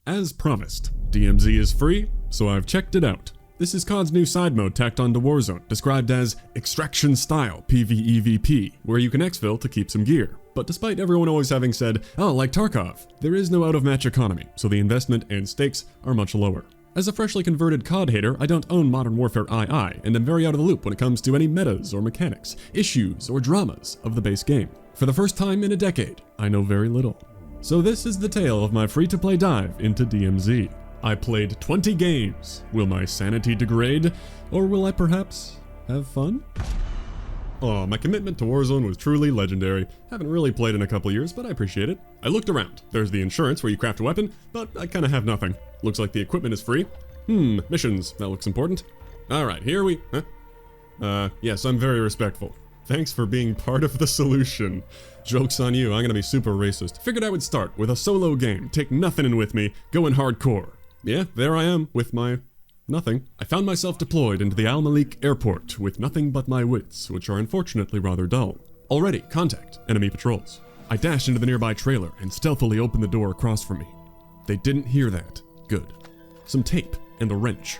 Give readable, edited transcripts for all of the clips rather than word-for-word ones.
As promised, DMZ is free, so I've checked it out. This is COD's new side mode tacked onto Warzone, described as Extraction Style PvEVP, where you can exfil to keep some gear. But despite everyone always having said, oh, like Tarkov, there is no out-of-match economy, so the investment and stakes are much lower. As a freshly converted COD hater, I don't own Modern Warfare II, and am very out of the loop when it comes to any metas or mechanics, issues or dramas of the base game. For the first time in a decade, I know very little. So this is the tale of my free-to-play dive into DMZ. I played 20 games. Will my sanity degrade? Or will I perhaps have fun? Oh, my commitment to Warzone was truly legendary. Haven't really played in a couple years, but I appreciate it. I looked around. There's the insurance where you craft a weapon, but I kinda have nothing. Looks like the equipment is free. Missions. That looks important. Alright, here we... Yes, I'm very respectful. Thanks for being part of the solution. Joke's on you, I'm gonna be super racist. Figured I would start with a solo game, take nothing in with me, go in hardcore. Yeah, there I am, with my... nothing. I found myself deployed into the Al Malik airport with nothing but my wits, which are unfortunately rather dull. Already, contact, enemy patrols. I dashed into the nearby trailer and stealthily opened the door across from me. They didn't hear that. Good. Some tape and a wrench.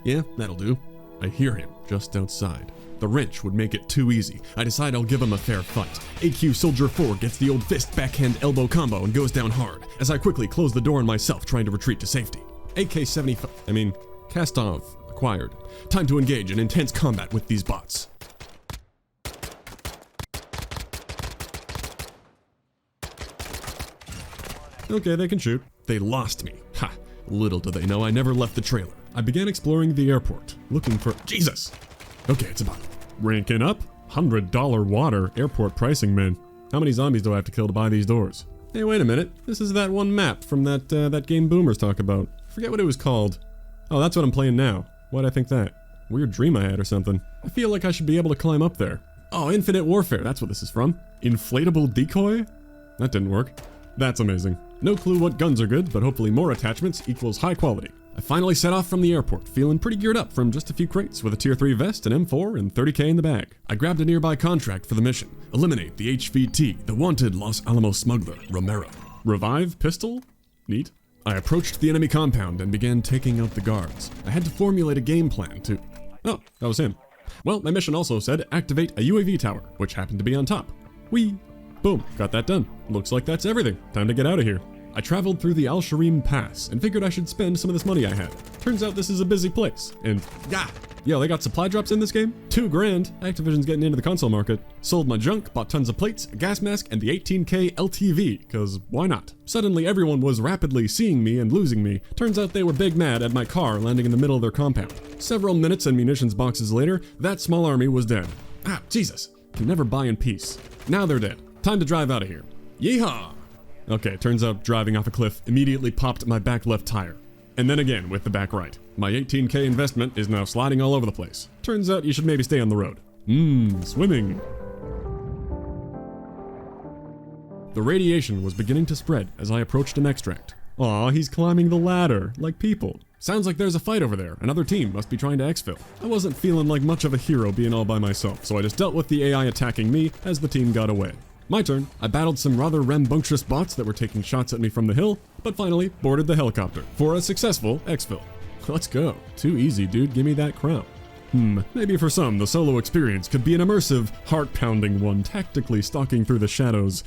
Yeah, that'll do. I hear him just outside. The wrench would make it too easy. I decide I'll give him a fair fight. AQ Soldier 4 gets the old fist backhand elbow combo and goes down hard, as I quickly close the door on myself, trying to retreat to safety. AK-75, Kastov acquired. Time to engage in intense combat with these bots. Okay, they can shoot. They lost me. Ha! Little do they know I never left the trailer. I began exploring the airport, looking for... Jesus! Okay, it's about... Ranking up? $100 water, airport pricing, man. How many zombies do I have to kill to buy these doors? Hey, wait a minute. This is that one map from that game boomers talk about. Forget what it was called. Oh, that's what I'm playing now. Why'd I think that? Weird dream I had or something. I feel like I should be able to climb up there. Oh, Infinite Warfare, that's what this is from. Inflatable decoy? That didn't work. That's amazing. No clue what guns are good, but hopefully more attachments equals high quality. I finally set off from the airport, feeling pretty geared up from just a few crates with a tier 3 vest, an M4, and 30k in the bag. I grabbed a nearby contract for the mission. Eliminate the HVT, the wanted Los Alamos smuggler, Romero. Revive pistol? Neat. I approached the enemy compound and began taking out the guards. I had to formulate a game plan to... Oh, that was him. Well, my mission also said activate a UAV tower, which happened to be on top. Whee! Boom, got that done. Looks like that's everything. Time to get out of here. I traveled through the Al Sharim Pass and figured I should spend some of this money I had. Turns out this is a busy place, and yo, they got supply drops in this game? $2 grand. Activision's getting into the console market. Sold my junk, bought tons of plates, a gas mask, and the 18K LTV, cause why not? Suddenly everyone was rapidly seeing me and losing me. Turns out they were big mad at my car landing in the middle of their compound. Several minutes and munitions boxes later, that small army was dead. Ah, Jesus. Can never buy in peace. Now they're dead. Time to drive out of here. Yeehaw! Okay, turns out driving off a cliff immediately popped my back left tire. And then again with the back right. My 18k investment is now sliding all over the place. Turns out you should maybe stay on the road. Swimming. The radiation was beginning to spread as I approached an extract. Aw, he's climbing the ladder, like people. Sounds like there's a fight over there. Another team must be trying to exfil. I wasn't feeling like much of a hero being all by myself, so I just dealt with the AI attacking me as the team got away. My turn. I battled some rather rambunctious bots that were taking shots at me from the hill, but finally boarded the helicopter for a successful exfil. Let's go. Too easy, dude. Give me that crown. Maybe for some, the solo experience could be an immersive, heart-pounding one, tactically stalking through the shadows.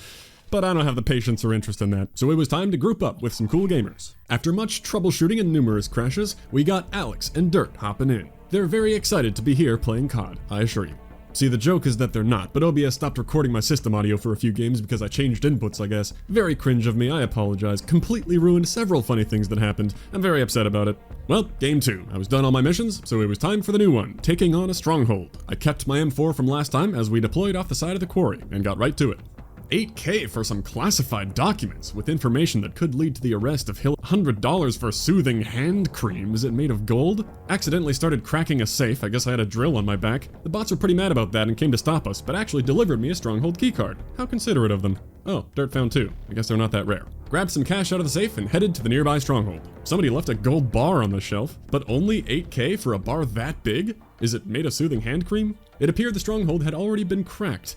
But I don't have the patience or interest in that, so it was time to group up with some cool gamers. After much troubleshooting and numerous crashes, we got Alex and Dirt hopping in. They're very excited to be here playing COD, I assure you. See, the joke is that they're not, but OBS stopped recording my system audio for a few games because I changed inputs, I guess. Very cringe of me, I apologize. Completely ruined several funny things that happened. I'm very upset about it. Well, game 2. I was done all my missions, so it was time for the new one, taking on a stronghold. I kept my M4 from last time as we deployed off the side of the quarry and got right to it. 8k for some classified documents with information that could lead to the arrest of Hill. $100 for soothing hand cream. Is it made of gold? Accidentally started cracking a safe. I guess I had a drill on my back. The bots were pretty mad about that and came to stop us, but actually delivered me a stronghold keycard. How considerate of them. Oh, Dirt found 2. I guess they're not that rare. Grabbed some cash out of the safe and headed to the nearby stronghold. Somebody left a gold bar on the shelf, but only 8k for a bar that big? Is it made of soothing hand cream? It appeared the stronghold had already been cracked.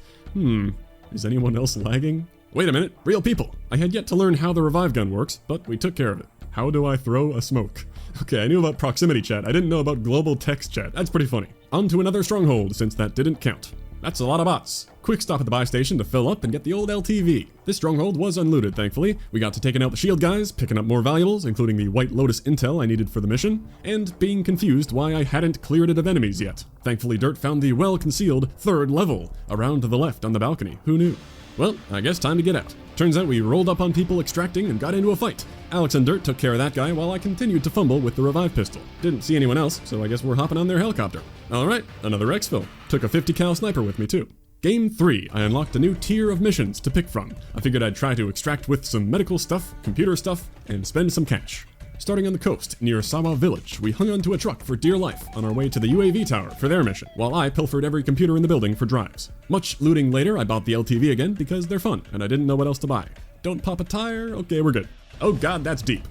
Is anyone else lagging? Wait a minute, real people! I had yet to learn how the revive gun works, but we took care of it. How do I throw a smoke? Okay, I knew about proximity chat. I didn't know about global text chat. That's pretty funny. On to another stronghold, since that didn't count. That's a lot of bots. Quick stop at the buy station to fill up and get the old LTV. This stronghold was unlooted, thankfully. We got to taking out the shield guys, picking up more valuables, including the White Lotus intel I needed for the mission, and being confused why I hadn't cleared it of enemies yet. Thankfully, Dirt found the well-concealed 3rd level, around to the left on the balcony. Who knew? Well, I guess time to get out. Turns out we rolled up on people extracting and got into a fight. Alex and Dirt took care of that guy while I continued to fumble with the revive pistol. Didn't see anyone else, so I guess we're hopping on their helicopter. Alright, another exfil. Took a 50 cal sniper with me too. Game 3, I unlocked a new tier of missions to pick from. I figured I'd try to extract with some medical stuff, computer stuff, and spend some cash. Starting on the coast, near Sawa Village, we hung onto a truck for dear life on our way to the UAV tower for their mission, while I pilfered every computer in the building for drives. Much looting later, I bought the LTV again because they're fun, and I didn't know what else to buy. Don't pop a tire? Okay, we're good. Oh god, that's deep.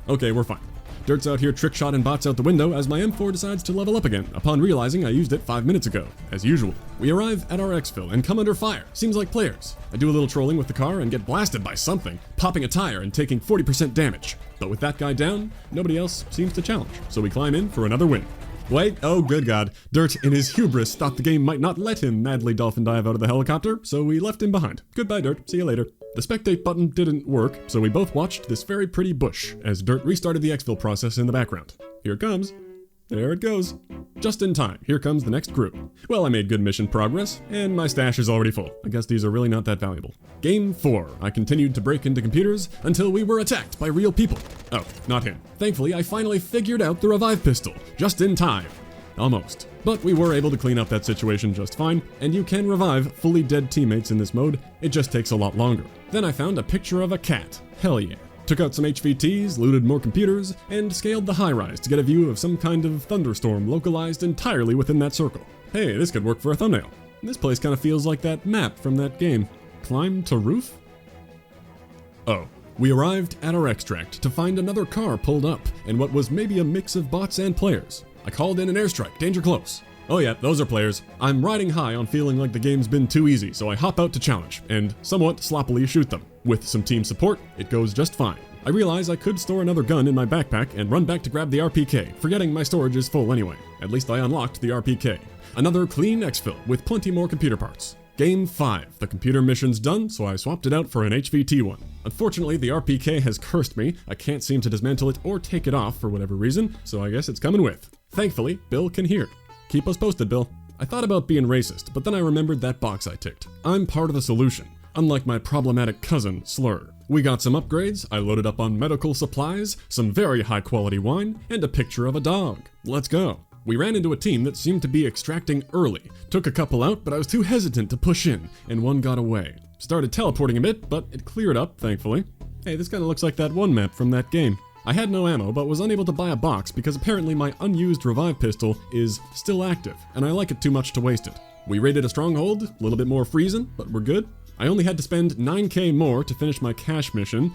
Okay, we're fine. Dirt's out here trickshotting bots out the window as my M4 decides to level up again, upon realizing I used it 5 minutes ago. As usual, we arrive at our exfil and come under fire. Seems like players. I do a little trolling with the car and get blasted by something, popping a tire and taking 40% damage. But with that guy down, nobody else seems to challenge, so we climb in for another win. Wait, oh good god. Dirt, in his hubris, thought the game might not let him madly dolphin dive out of the helicopter, so we left him behind. Goodbye, Dirt. See you later. The spectate button didn't work, so we both watched this very pretty bush as Dirt restarted the exfil process in the background. Here it comes. There it goes. Just in time, here comes the next group. Well, I made good mission progress, and my stash is already full. I guess these are really not that valuable. Game 4, I continued to break into computers until we were attacked by real people. Oh, not him. Thankfully, I finally figured out the revive pistol, just in time. Almost. But we were able to clean up that situation just fine, and you can revive fully dead teammates in this mode, it just takes a lot longer. Then I found a picture of a cat. Hell yeah. Took out some HVTs, looted more computers, and scaled the high-rise to get a view of some kind of thunderstorm localized entirely within that circle. Hey, this could work for a thumbnail. This place kind of feels like that map from that game. Climb to roof? Oh. We arrived at our extract to find another car pulled up, and what was maybe a mix of bots and players. I called in an airstrike, danger close. Oh yeah, those are players. I'm riding high on feeling like the game's been too easy, so I hop out to challenge, and somewhat sloppily shoot them. With some team support, it goes just fine. I realize I could store another gun in my backpack and run back to grab the RPK, forgetting my storage is full anyway. At least I unlocked the RPK. Another clean exfil with plenty more computer parts. Game 5. The computer mission's done, so I swapped it out for an HVT one. Unfortunately, the RPK has cursed me. I can't seem to dismantle it or take it off for whatever reason, so I guess it's coming with. Thankfully, Bill can hear. Keep us posted, Bill. I thought about being racist, but then I remembered that box I ticked. I'm part of the solution, unlike my problematic cousin, Slur. We got some upgrades, I loaded up on medical supplies, some very high quality wine, and a picture of a dog. Let's go. We ran into a team that seemed to be extracting early. Took a couple out, but I was too hesitant to push in, and one got away. Started teleporting a bit, but it cleared up, thankfully. Hey, this kinda looks like that one map from that game. I had no ammo, but was unable to buy a box because apparently my unused revive pistol is still active, and I like it too much to waste it. We raided a stronghold, a little bit more freezing, but we're good. I only had to spend 9k more to finish my cash mission.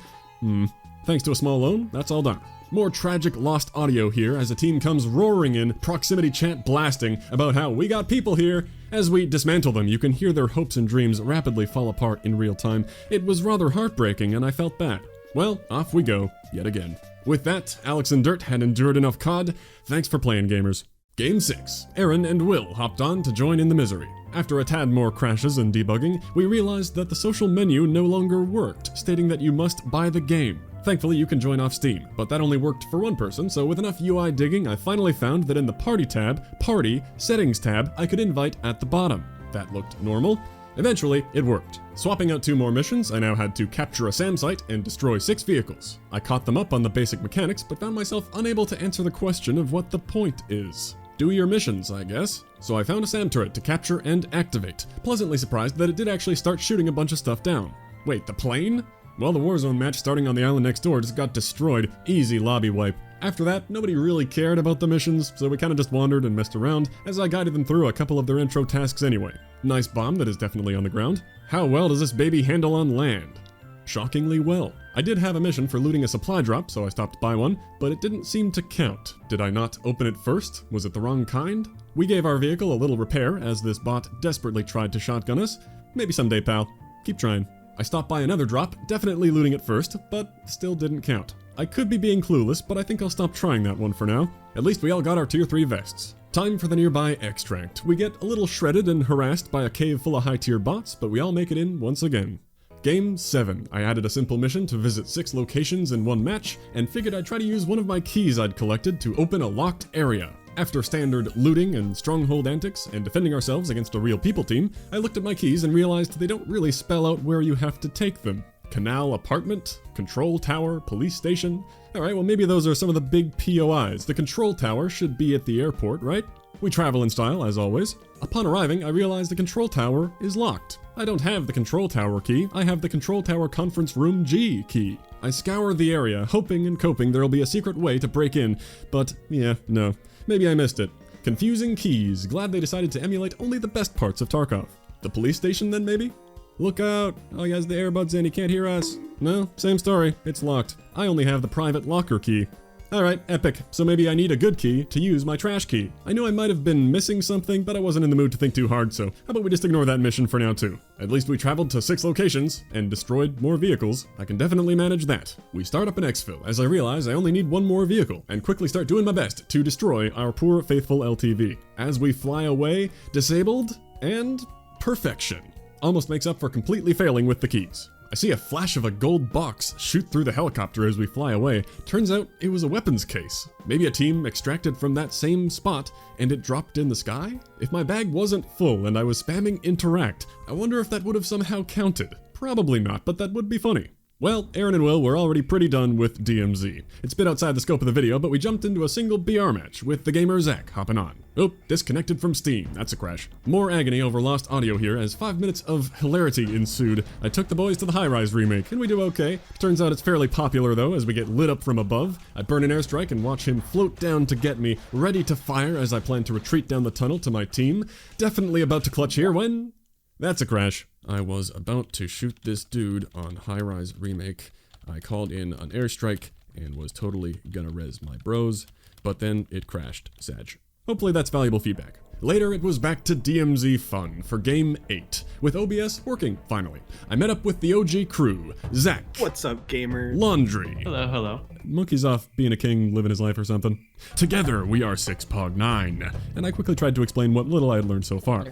Thanks to a small loan, that's all done. More tragic lost audio here as a team comes roaring in, proximity chat blasting about how we got people here. As we dismantle them, you can hear their hopes and dreams rapidly fall apart in real time. It was rather heartbreaking and I felt bad. Well, off we go, yet again. With that, Alex and Dirt had endured enough COD. Thanks for playing, gamers. Game 6. Aaron and Will hopped on to join in the misery. After a tad more crashes and debugging, we realized that the social menu no longer worked, stating that you must buy the game. Thankfully, you can join off Steam, but that only worked for one person, so with enough UI digging, I finally found that in the Party tab, Party, Settings tab, I could invite at the bottom. That looked normal. Eventually, it worked. Swapping out 2 more missions, I now had to capture a SAM site and destroy 6 vehicles. I caught them up on the basic mechanics, but found myself unable to answer the question of what the point is. Do your missions, I guess. So I found a SAM turret to capture and activate, pleasantly surprised that it did actually start shooting a bunch of stuff down. Wait, the plane? Well, the Warzone match starting on the island next door just got destroyed. Easy lobby wipe. After that, nobody really cared about the missions, so we kinda just wandered and messed around as I guided them through a couple of their intro tasks anyway. Nice bomb that is definitely on the ground. How well does this baby handle on land? Shockingly well. I did have a mission for looting a supply drop, so I stopped by one, but it didn't seem to count. Did I not open it first? Was it the wrong kind? We gave our vehicle a little repair as this bot desperately tried to shotgun us. Maybe someday, pal. Keep trying. I stopped by another drop, definitely looting it first, but still didn't count. I could be being clueless, but I think I'll stop trying that one for now. At least we all got our tier 3 vests. Time for the nearby extract. We get a little shredded and harassed by a cave full of high tier bots, but we all make it in once again. Game 7. I added a simple mission to visit 6 locations in one match, and figured I'd try to use one of my keys I'd collected to open a locked area. After standard looting and stronghold antics, and defending ourselves against a real people team, I looked at my keys and realized they don't really spell out where you have to take them. Canal apartment, control tower, police station. Alright, well maybe those are some of the big POIs. The control tower should be at the airport, right? We travel in style, as always. Upon arriving, I realized the control tower is locked. I don't have the control tower key, I have the control tower conference room G key. I scour the area, hoping and coping there'll be a secret way to break in, but yeah, no. Maybe I missed it. Confusing keys. Glad they decided to emulate only the best parts of Tarkov. The police station then, maybe? Look out! Oh, he has the earbuds in, he can't hear us. No, same story. It's locked. I only have the private locker key. Alright, epic. So maybe I need a good key to use my trash key. I knew I might have been missing something, but I wasn't in the mood to think too hard, so how about we just ignore that mission for now too. At least we traveled to 6 locations and destroyed more vehicles. I can definitely manage that. We start up in exfil as I realize I only need one more vehicle and quickly start doing my best to destroy our poor faithful LTV. As we fly away, disabled, and perfection. Almost makes up for completely failing with the keys. I see a flash of a gold box shoot through the helicopter as we fly away. Turns out it was a weapons case. Maybe a team extracted from that same spot and it dropped in the sky? If my bag wasn't full and I was spamming interact, I wonder if that would have somehow counted. Probably not, but that would be funny. Well, Aaron and Will were already pretty done with DMZ. It's a bit outside the scope of the video, but we jumped into a single BR match with the gamer Zach hopping on. Oh, disconnected from Steam. That's a crash. More agony over lost audio here as 5 minutes of hilarity ensued. I took the boys to the High Rise remake, and we do okay. Turns out it's fairly popular though, as we get lit up from above. I burn an airstrike and watch him float down to get me, ready to fire as I plan to retreat down the tunnel to my team. Definitely about to clutch here when... That's a crash. I was about to shoot this dude on High Rise remake. I called in an airstrike and was totally gonna res my bros, but then it crashed, Sag. Hopefully that's valuable feedback. Later, it was back to DMZ fun for Game 8, with OBS working, finally. I met up with the OG crew, Zach. What's up, gamer? Laundry. Hello, hello. Monkey's off being a king, living his life or something. Together, we are 6pog9. And I quickly tried to explain what little I had learned so far.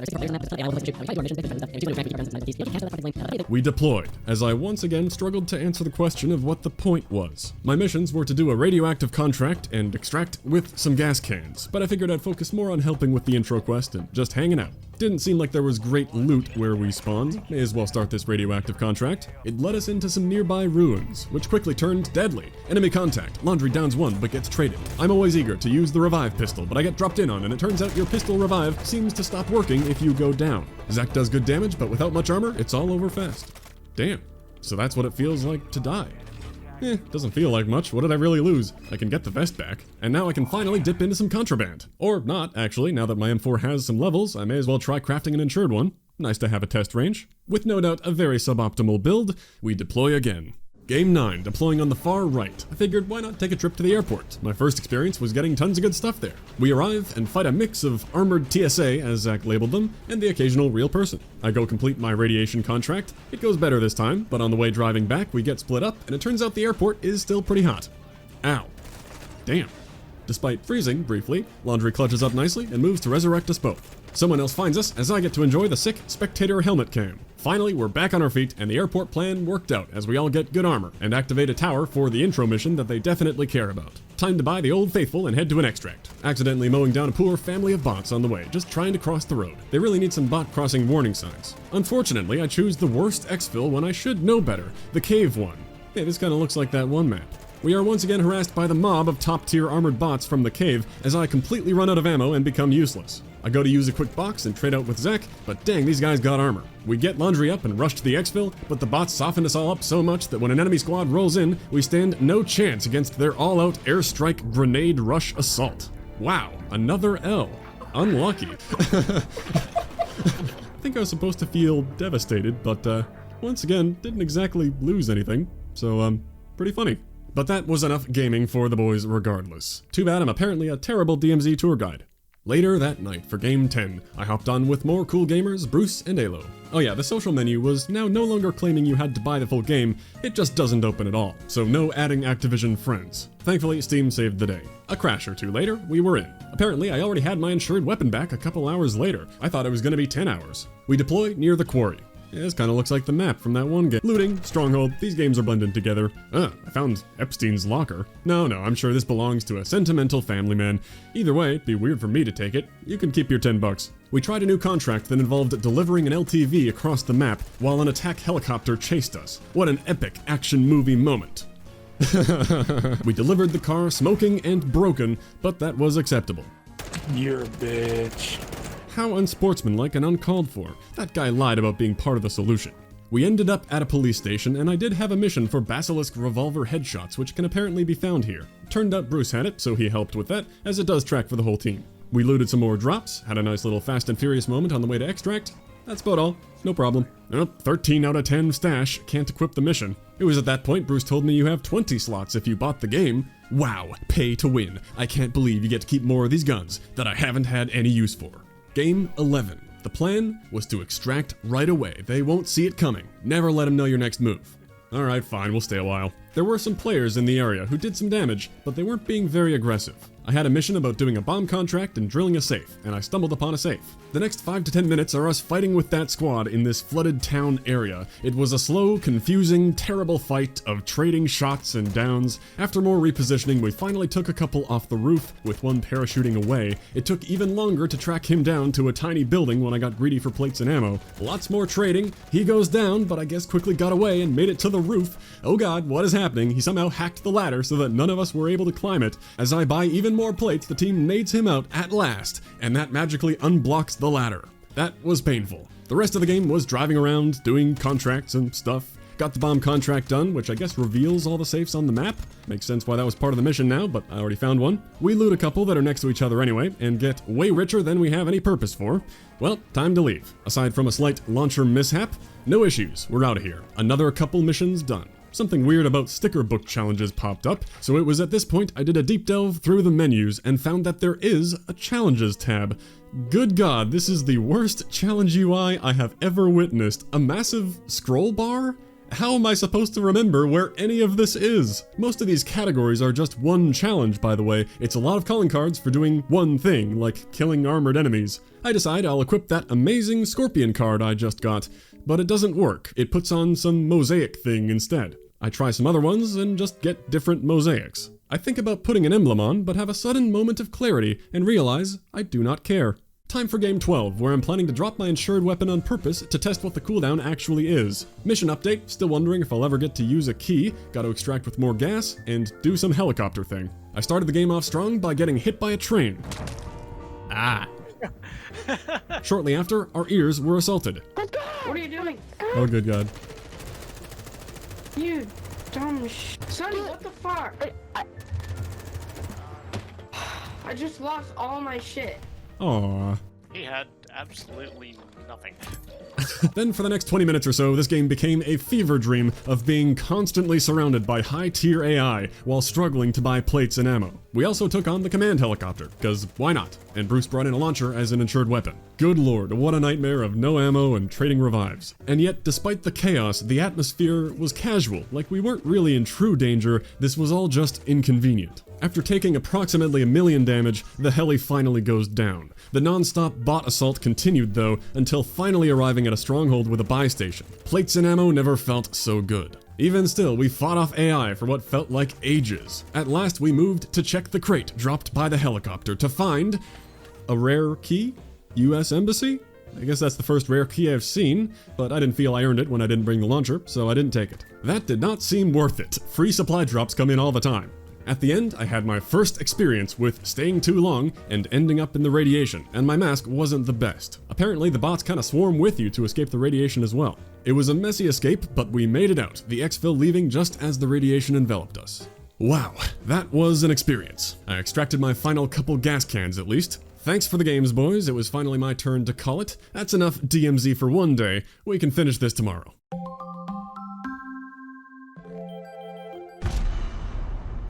We deployed, as I once again struggled to answer the question of what the point was. My missions were to do a radioactive contract and extract with some gas cans, but I figured I'd focus more on helping with the intro quest and just hanging out. Didn't seem like there was great loot where we spawned. May as well start this radioactive contract. It led us into some nearby ruins, which quickly turned deadly. Enemy contact. Laundry downs 1 but gets traded. I'm always eager to use the revive pistol, but I get dropped in on, and it turns out your pistol revive seems to stop working if you go down. Zach does good damage, but without much armor, it's all over fast. Damn. So that's what it feels like to die. Doesn't feel like much. What did I really lose? I can get the vest back, and now I can finally dip into some contraband. Or not, actually. Now that my M4 has some levels, I may as well try crafting an insured one. Nice to have a test range. With no doubt a very suboptimal build, we deploy again. Game 9, deploying on the far right. I figured why not take a trip to the airport? My first experience was getting tons of good stuff there. We arrive and fight a mix of armored TSA, as Zach labeled them, and the occasional real person. I go complete my radiation contract. It goes better this time, but on the way driving back, we get split up, and it turns out the airport is still pretty hot. Ow. Damn. Despite freezing briefly, Laundry clutches up nicely and moves to resurrect us both. Someone else finds us as I get to enjoy the sick spectator helmet cam. Finally, we're back on our feet, and the airport plan worked out as we all get good armor and activate a tower for the intro mission that they definitely care about. Time to buy the Old Faithful and head to an extract. Accidentally mowing down a poor family of bots on the way, just trying to cross the road. They really need some bot crossing warning signs. Unfortunately, I choose the worst exfil when I should know better, the cave one. Hey, this kind of looks like that one map. We are once again harassed by the mob of top-tier armored bots from the cave as I completely run out of ammo and become useless. I go to use a quick box and trade out with Zach, but dang, these guys got armor. We get Laundry up and rush to the exfil, but the bots softened us all up so much that when an enemy squad rolls in, we stand no chance against their all-out airstrike grenade rush assault. Wow, another L. Unlucky. I think I was supposed to feel devastated, but once again, didn't exactly lose anything, so pretty funny. But that was enough gaming for the boys regardless. Too bad I'm apparently a terrible DMZ tour guide. Later that night for Game 10, I hopped on with more cool gamers, Bruce and Alo. Oh yeah, the social menu was now no longer claiming you had to buy the full game, it just doesn't open at all, so no adding Activision friends. Thankfully, Steam saved the day. A crash or two later, we were in. Apparently, I already had my insured weapon back a couple hours later. I thought it was gonna be 10 hours. We deploy near the quarry. Yeah, this kinda looks like the map from that one game. Looting, Stronghold, these games are blended together. I found Epstein's locker. No, I'm sure this belongs to a sentimental family man. Either way, it'd be weird for me to take it. You can keep your 10 bucks. We tried a new contract that involved delivering an LTV across the map while an attack helicopter chased us. What an epic action movie moment. We delivered the car smoking and broken, but that was acceptable. You're a bitch. How unsportsmanlike and uncalled for. That guy lied about being part of the solution. We ended up at a police station, and I did have a mission for Basilisk revolver headshots, which can apparently be found here. Turned out Bruce had it, so he helped with that, as it does track for the whole team. We looted some more drops, had a nice little Fast and Furious moment on the way to extract. That's about all. No problem. Nope, 13 out of 10 stash, can't equip the mission. It was at that point Bruce told me you have 20 slots if you bought the game. Wow, pay to win. I can't believe you get to keep more of these guns that I haven't had any use for. Game 11. The plan was to extract right away. They won't see it coming. Never let them know your next move. Alright, fine, we'll stay a while. There were some players in the area who did some damage, but they weren't being very aggressive. I had a mission about doing a bomb contract and drilling a safe, and I stumbled upon a safe. The next 5 to 10 minutes are us fighting with that squad in this flooded town area. It was a slow, confusing, terrible fight of trading shots and downs. After more repositioning, we finally took a couple off the roof, with one parachuting away. It took even longer to track him down to a tiny building when I got greedy for plates and ammo. Lots more trading. He goes down, but I guess quickly got away and made it to the roof. Oh god, what is happening? He somehow hacked the ladder so that none of us were able to climb it. As I buy even more plates, the team nades him out at last, and that magically unblocks the ladder. That was painful. The rest of the game was driving around, doing contracts and stuff. Got the bomb contract done, which I guess reveals all the safes on the map. Makes sense why that was part of the mission now, but I already found one. We loot a couple that are next to each other anyway, and get way richer than we have any purpose for. Well, time to leave. Aside from a slight launcher mishap, no issues, we're out of here. Another couple missions done. Something weird about sticker book challenges popped up, so it was at this point I did a deep delve through the menus and found that there is a challenges tab. Good god, this is the worst challenge UI I have ever witnessed. A massive scroll bar? How am I supposed to remember where any of this is? Most of these categories are just one challenge, by the way. It's a lot of calling cards for doing one thing, like killing armored enemies. I decide I'll equip that amazing Scorpion card I just got, but it doesn't work. It puts on some mosaic thing instead. I try some other ones and just get different mosaics. I think about putting an emblem on, but have a sudden moment of clarity and realize I do not care. Time for game 12, where I'm planning to drop my insured weapon on purpose to test what the cooldown actually is. Mission update, still wondering if I'll ever get to use a key, gotta extract with more gas, and do some helicopter thing. I started the game off strong by getting hit by a train. Shortly after, our ears were assaulted. What are you doing? Oh good god. You dumb Sonny, what the fuck? I just lost all my shit. Aww. He had absolutely nothing. Then for the next 20 minutes or so, this game became a fever dream of being constantly surrounded by high-tier AI while struggling to buy plates and ammo. We also took on the command helicopter, because why not? And Bruce brought in a launcher as an insured weapon. Good lord, what a nightmare of no ammo and trading revives. And yet, despite the chaos, the atmosphere was casual, like we weren't really in true danger, this was all just inconvenient. After taking approximately 1 million damage, the heli finally goes down. The non-stop bot assault continued though, until finally arriving at a stronghold with a buy station. Plates and ammo never felt so good. Even still, we fought off AI for what felt like ages. At last, we moved to check the crate dropped by the helicopter to find a rare key? US Embassy? I guess that's the first rare key I've seen, but I didn't feel I earned it when I didn't bring the launcher, so I didn't take it. That did not seem worth it. Free supply drops come in all the time. At the end, I had my first experience with staying too long and ending up in the radiation, and my mask wasn't the best. Apparently, the bots kinda swarm with you to escape the radiation as well. It was a messy escape, but we made it out, the exfil leaving just as the radiation enveloped us. Wow, that was an experience. I extracted my final couple gas cans at least. Thanks for the games, boys. It was finally my turn to call it. That's enough DMZ for one day. We can finish this tomorrow.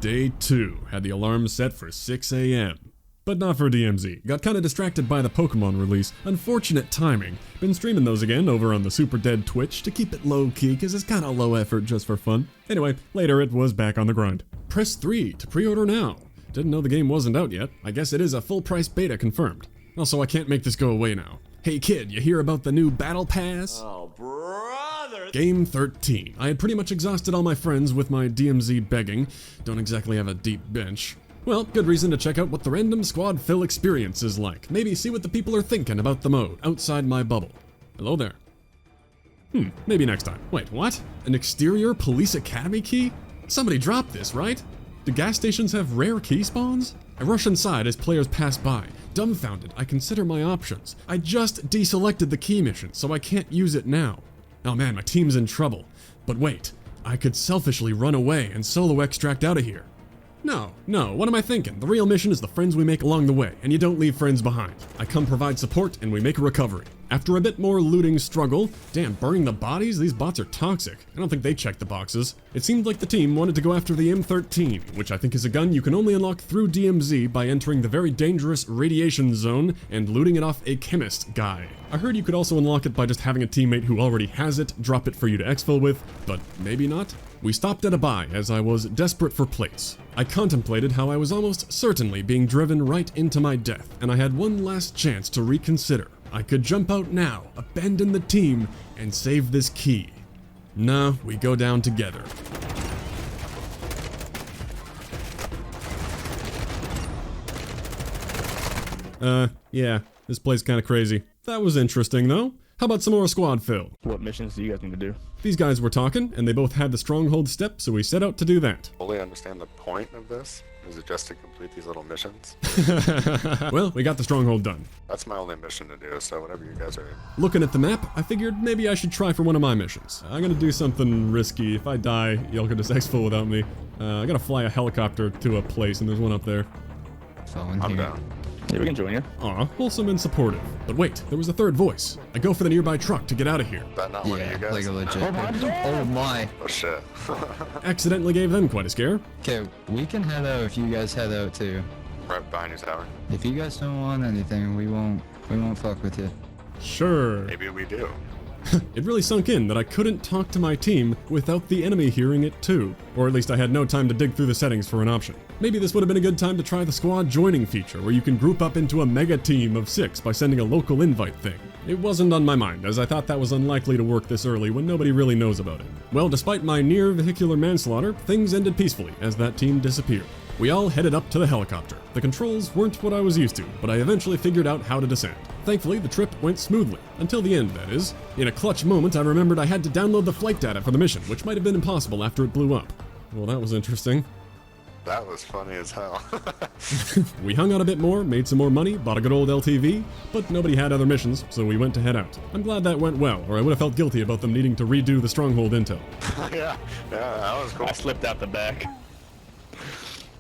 Day 2 had the alarm set for 6 a.m. But not for DMZ. Got kinda distracted by the Pokemon release. Unfortunate timing. Been streaming those again over on the Super Dead Twitch to keep it low-key, cause it's kinda low effort just for fun. Anyway, later it was back on the grind. Press 3 to pre-order now. Didn't know the game wasn't out yet. I guess it is a full-price beta confirmed. Also, I can't make this go away now. Hey kid, you hear about the new Battle Pass? Oh, brother! Game 13. I had pretty much exhausted all my friends with my DMZ begging. Don't exactly have a deep bench. Well, good reason to check out what the random squad fill experience is like. Maybe see what the people are thinking about the mode outside my bubble. Hello there. Maybe next time. Wait, what? An exterior police academy key? Somebody dropped this, right? Do gas stations have rare key spawns? I rush inside as players pass by. Dumbfounded, I consider my options. I just deselected the key mission, so I can't use it now. Oh man, my team's in trouble. But wait, I could selfishly run away and solo extract out of here. No, what am I thinking? The real mission is the friends we make along the way, and you don't leave friends behind. I come provide support, and we make a recovery. After a bit more looting struggle, damn, burning the bodies? These bots are toxic. I don't think they checked the boxes. It seemed like the team wanted to go after the M13, which I think is a gun you can only unlock through DMZ by entering the very dangerous radiation zone and looting it off a chemist guy. I heard you could also unlock it by just having a teammate who already has it drop it for you to exfil with, but maybe not? We stopped at a buy as I was desperate for plates. I contemplated how I was almost certainly being driven right into my death, and I had one last chance to reconsider. I could jump out now, abandon the team, and save this key. No, we go down together. Yeah, this place kinda crazy. That was interesting though. How about some more squad fill? What missions do you guys need to do? These guys were talking, and they both had the stronghold step, so we set out to do that. Fully understand the point of this? Is it just to complete these little missions? Well, we got the stronghold done. That's my only mission to do, so whatever you guys are... Looking at the map, I figured maybe I should try for one of my missions. I'm gonna do something risky. If I die, y'all can just exfil without me. I gotta fly a helicopter to a place, and there's one up there. I'm down. Yeah, we can join you. Aw, wholesome and supportive. But wait, there was a third voice. I go for the nearby truck to get out of here. Is that not one of you guys? like a legit. Oh my. Oh shit. Accidentally gave them quite a scare. Okay, we can head out if you guys head out too. Right behind you, tower. If you guys don't want anything, we won't fuck with you. Sure. Maybe we do. It really sunk in that I couldn't talk to my team without the enemy hearing it too. Or at least I had no time to dig through the settings for an option. Maybe this would have been a good time to try the squad joining feature, where you can group up into a mega team of 6 by sending a local invite thing. It wasn't on my mind, as I thought that was unlikely to work this early when nobody really knows about it. Well, despite my near vehicular manslaughter, things ended peacefully as that team disappeared. We all headed up to the helicopter. The controls weren't what I was used to, but I eventually figured out how to descend. Thankfully, the trip went smoothly. Until the end, that is. In a clutch moment, I remembered I had to download the flight data for the mission, which might have been impossible after it blew up. Well, that was interesting. That was funny as hell. We hung out a bit more, made some more money, bought a good old LTV, but nobody had other missions, so we went to head out. I'm glad that went well, or I would have felt guilty about them needing to redo the stronghold intel. yeah, that was cool. I slipped out the back.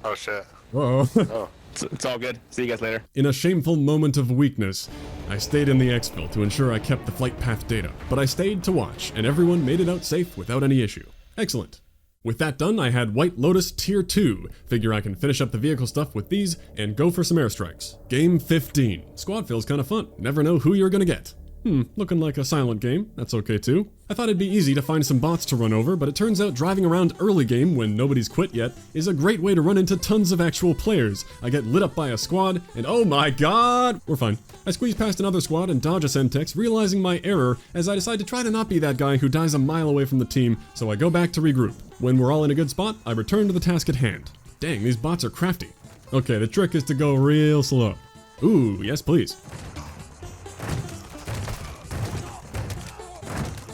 Oh shit. Whoa. Oh. It's all good. See you guys later. In a shameful moment of weakness, I stayed in the exfil to ensure I kept the flight path data, but I stayed to watch, and everyone made it out safe without any issue. Excellent. With that done, I had White Lotus Tier 2. Figure I can finish up the vehicle stuff with these and go for some airstrikes. Game 15. Squad feels kinda fun. Never know who you're gonna get. Looking like a silent game. That's okay too. I thought it'd be easy to find some bots to run over, but it turns out driving around early game when nobody's quit yet is a great way to run into tons of actual players. I get lit up by a squad, and oh my god! We're fine. I squeeze past another squad and dodge a Semtex, realizing my error as I decide to try to not be that guy who dies a mile away from the team, so I go back to regroup. When we're all in a good spot, I return to the task at hand. Dang, these bots are crafty. Okay, the trick is to go real slow. Ooh, yes please.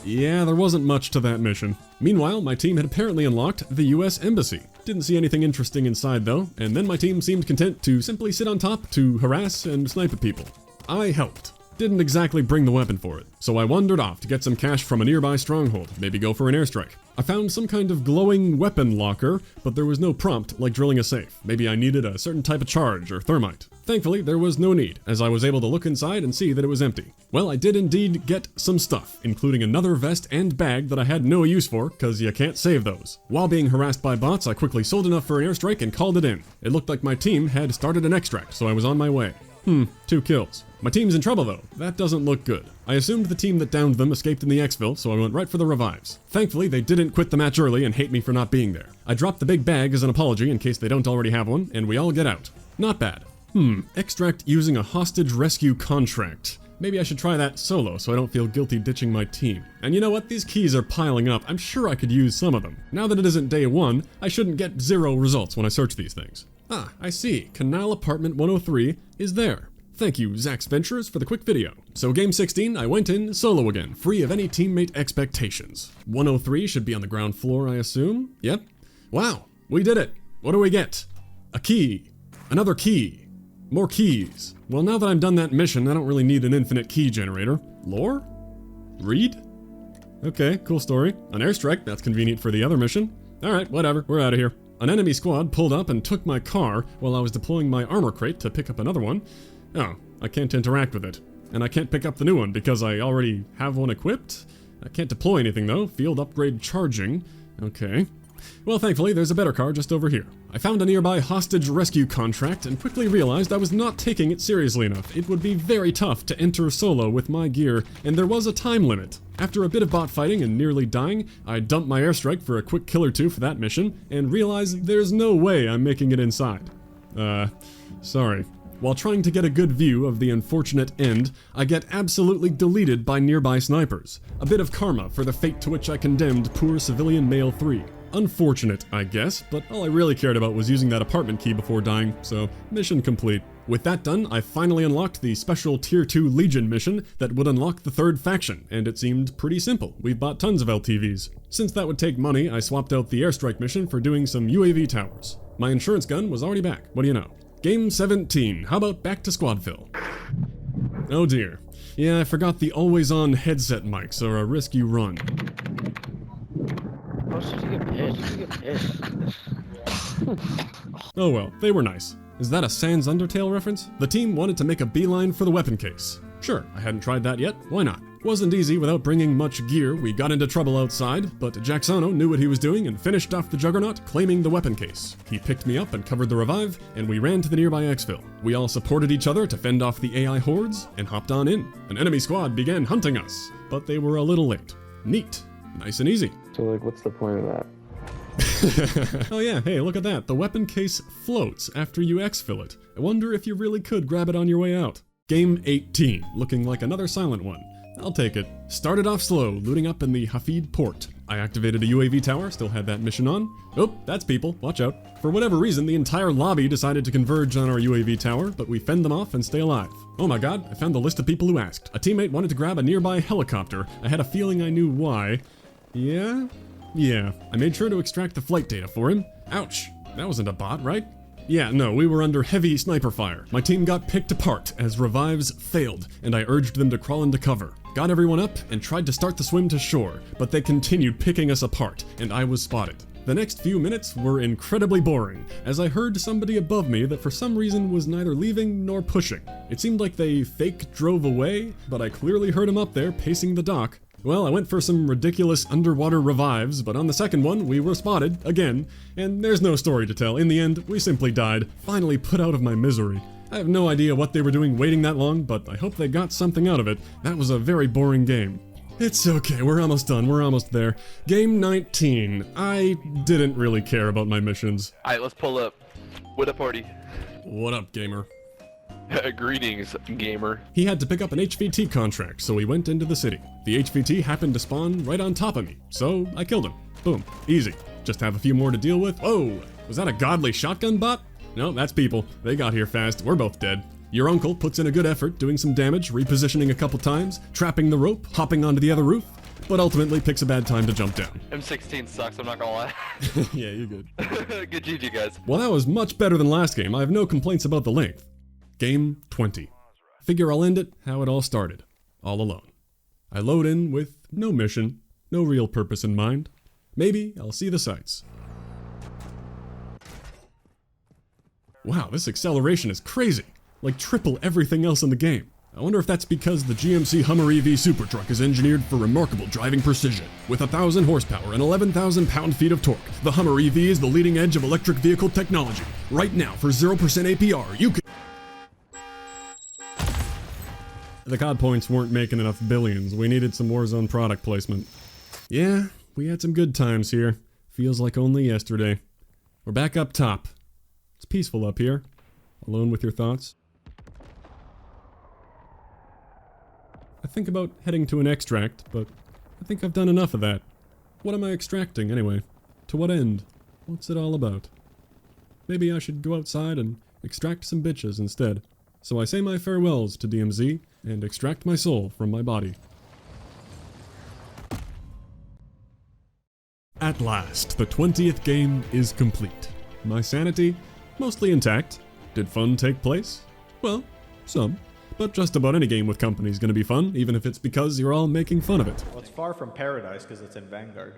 Yeah, there wasn't much to that mission. Meanwhile, my team had apparently unlocked the US Embassy. Didn't see anything interesting inside though, and then my team seemed content to simply sit on top to harass and snipe at people. I helped. didn't exactly bring the weapon for it, so I wandered off to get some cash from a nearby stronghold, maybe go for an airstrike. I found some kind of glowing weapon locker, but there was no prompt like drilling a safe. Maybe I needed a certain type of charge or thermite. Thankfully, there was no need, as I was able to look inside and see that it was empty. Well, I did indeed get some stuff, including another vest and bag that I had no use for, cause you can't save those. While being harassed by bots, I quickly sold enough for an airstrike and called it in. It looked like my team had started an extract, so I was on my way. 2 kills. My team's in trouble though. That doesn't look good. I assumed the team that downed them escaped in the exfil, so I went right for the revives. Thankfully, they didn't quit the match early and hate me for not being there. I dropped the big bag as an apology in case they don't already have one, and we all get out. Not bad. Extract using a hostage rescue contract. Maybe I should try that solo so I don't feel guilty ditching my team. And you know what? These keys are piling up. I'm sure I could use some of them. Now that it isn't day 1, I shouldn't get 0 results when I search these things. Ah, I see. Canal Apartment 103 is there. Thank you, Zack's Ventures, for the quick video. So game 16, I went in solo again, free of any teammate expectations. 103 should be on the ground floor, I assume. Yep. Wow, we did it. What do we get? A key. Another key. More keys. Well, now that I've done that mission, I don't really need an infinite key generator. Lore? Read? Okay, cool story. An airstrike, that's convenient for the other mission. Alright, whatever, we're out of here. An enemy squad pulled up and took my car while I was deploying my armor crate to pick up another one. Oh, I can't interact with it. And I can't pick up the new one because I already have one equipped. I can't deploy anything though. Field upgrade charging. Okay. Well, thankfully, there's a better car just over here. I found a nearby hostage rescue contract and quickly realized I was not taking it seriously enough. It would be very tough to enter solo with my gear, and there was a time limit. After a bit of bot fighting and nearly dying, I dumped my airstrike for a quick kill or two for that mission, and realized there's no way I'm making it inside. Sorry. While trying to get a good view of the unfortunate end, I get absolutely deleted by nearby snipers. A bit of karma for the fate to which I condemned poor civilian male 3. Unfortunate, I guess, but all I really cared about was using that apartment key before dying, so mission complete. With that done, I finally unlocked the special Tier 2 Legion mission that would unlock the 3rd faction, and it seemed pretty simple. We've bought tons of LTVs. Since that would take money, I swapped out the airstrike mission for doing some UAV towers. My insurance gun was already back, what do you know? Game 17, how about back to Squadville? Oh dear. Yeah, I forgot the always-on headset mics are a risky run. Oh well, they were nice. Is that a Sans Undertale reference? The team wanted to make a beeline for the weapon case. Sure, I hadn't tried that yet, why not? Wasn't easy without bringing much gear, we got into trouble outside, but Jacksano knew what he was doing and finished off the Juggernaut, claiming the weapon case. He picked me up and covered the revive, and we ran to the nearby exfil. We all supported each other to fend off the AI hordes, and hopped on in. An enemy squad began hunting us, but they were a little late. Neat. Nice and easy. So, like, what's the point of that? Oh yeah, hey, look at that. The weapon case floats after you exfil it. I wonder if you really could grab it on your way out. Game 18, looking like another silent one. I'll take it. Started off slow, looting up in the Hafid port. I activated a UAV tower, still had that mission on. Oh, that's people, watch out. For whatever reason, the entire lobby decided to converge on our UAV tower, but we fend them off and stay alive. Oh my god, I found the list of people who asked. A teammate wanted to grab a nearby helicopter. I had a feeling I knew why. Yeah, I made sure to extract the flight data for him. Ouch, that wasn't a bot, right? Yeah, no, we were under heavy sniper fire. My team got picked apart as revives failed, and I urged them to crawl into cover. Got everyone up and tried to start the swim to shore, but they continued picking us apart, and I was spotted. The next few minutes were incredibly boring, as I heard somebody above me that for some reason was neither leaving nor pushing. It seemed like they fake drove away, but I clearly heard him up there pacing the dock. Well, I went for some ridiculous underwater revives, but on the second one, we were spotted, again, and there's no story to tell. In the end, we simply died, finally put out of my misery. I have no idea what they were doing waiting that long, but I hope they got something out of it. That was a very boring game. It's okay, we're almost done, we're almost there. Game 19. I didn't really care about my missions. Alright, let's pull up. What up, party? What up, gamer? Greetings, gamer. He had to pick up an HVT contract, so he went into the city. The HVT happened to spawn right on top of me, so I killed him. Boom. Easy. Just have a few more to deal with. Whoa! Was that a godly shotgun bot? No, that's people. They got here fast. We're both dead. Your uncle puts in a good effort, doing some damage, repositioning a couple times, trapping the rope, hopping onto the other roof, but ultimately picks a bad time to jump down. M16 sucks, I'm not gonna lie. Yeah, you're good. Good GG, guys. Well, that was much better than last game. I have no complaints about the length. Game 20. Figure I'll end it how it all started, all alone. I load in with no mission, no real purpose in mind. Maybe I'll see the sights. Wow, this acceleration is crazy, like triple everything else in the game. I wonder if that's because the GMC Hummer EV Super Truck is engineered for remarkable driving precision. With 1,000 horsepower and 11,000 pound-feet of torque, the Hummer EV is the leading edge of electric vehicle technology. Right now, for 0% APR, you can... The COD points weren't making enough billions. We needed some Warzone product placement. Yeah, we had some good times here. Feels like only yesterday. We're back up top. It's peaceful up here. Alone with your thoughts. I think about heading to an extract, but I think I've done enough of that. What am I extracting anyway? To what end? What's it all about? Maybe I should go outside and extract some bitches instead. So I say my farewells to DMZ and extract my soul from my body. At last, the 20th game is complete. My sanity, mostly intact. Did fun take place? Well, some. But just about any game with company is going to be fun, even if it's because you're all making fun of it. Well, it's far from paradise because it's in Vanguard.